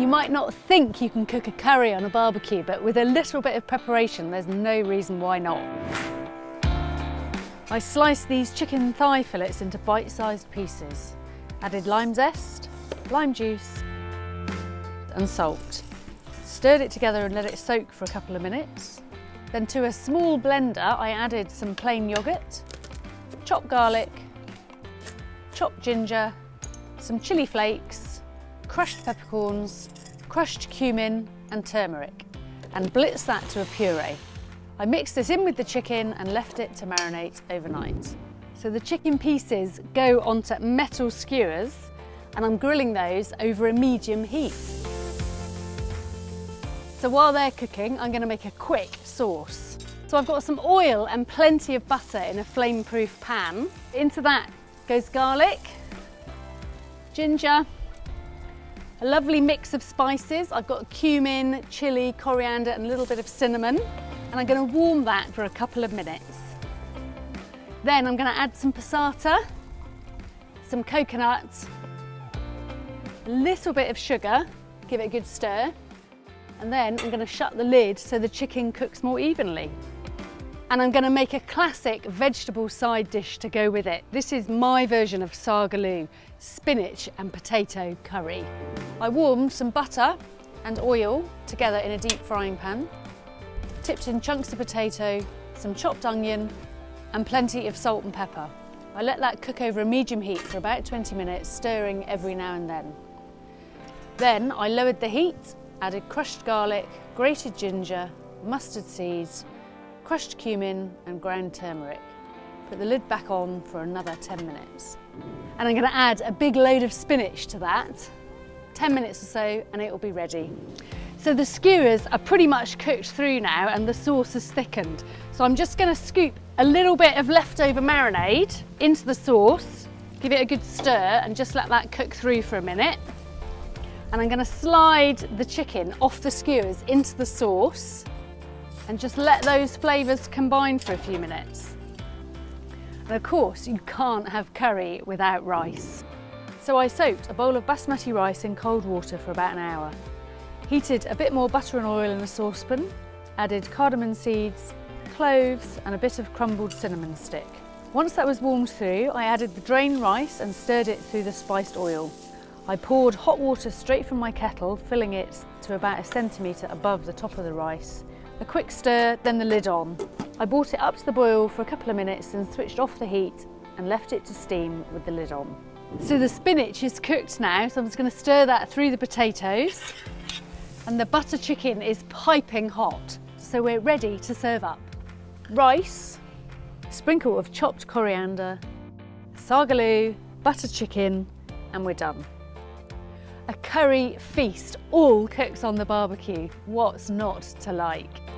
you might not think you can cook a curry on a barbecue, but with a little bit of preparation, there's no reason why not. I sliced these chicken thigh fillets into bite-sized pieces, added lime zest, lime juice and salt. Stirred it together and let it soak for a couple of minutes. Then to a small blender, I added some plain yoghurt, chopped garlic, chopped ginger, some chilli flakes, crushed peppercorns, crushed cumin and turmeric, and blitzed that to a puree. I mixed this in with the chicken and left it to marinate overnight. So the chicken pieces go onto metal skewers and I'm grilling those over a medium heat. So while they're cooking, I'm going to make a quick sauce. So I've got some oil and plenty of butter in a flame-proof pan. Into that goes garlic, ginger, a lovely mix of spices. I've got cumin, chilli, coriander and a little bit of cinnamon. And I'm going to warm that for a couple of minutes. Then I'm going to add some passata, some coconut, a little bit of sugar, give it a good stir. And then I'm going to shut the lid so the chicken cooks more evenly. And I'm going to make a classic vegetable side dish to go with it. This is my version of sagaloo, spinach and potato curry. I warmed some butter and oil together in a deep frying pan, tipped in chunks of potato, some chopped onion and plenty of salt and pepper. I let that cook over a medium heat for about 20 minutes, stirring every now and then. Then I lowered the heat, added crushed garlic, grated ginger, mustard seeds, crushed cumin and ground turmeric. Put the lid back on for another 10 minutes. And I'm going to add a big load of spinach to that, 10 minutes or so, and it will be ready. So the skewers are pretty much cooked through now and the sauce has thickened. So I'm just going to scoop a little bit of leftover marinade into the sauce, give it a good stir and just let that cook through for a minute. And I'm going to slide the chicken off the skewers into the sauce and just let those flavours combine for a few minutes. And of course, you can't have curry without rice. So I soaked a bowl of basmati rice in cold water for about an hour. Heated a bit more butter and oil in a saucepan, added cardamom seeds, cloves and a bit of crumbled cinnamon stick. Once that was warmed through, I added the drained rice and stirred it through the spiced oil. I poured hot water straight from my kettle, filling it to about 1 centimetre above the top of the rice. A quick stir, then the lid on. I brought it up to the boil for a couple of minutes and switched off the heat and left it to steam with the lid on. So the spinach is cooked now, so I'm just going to stir that through the potatoes. And the butter chicken is piping hot, so we're ready to serve up. Rice, sprinkle of chopped coriander, sagaloo, butter chicken, and we're done. A curry feast, all cooked on the barbecue. What's not to like?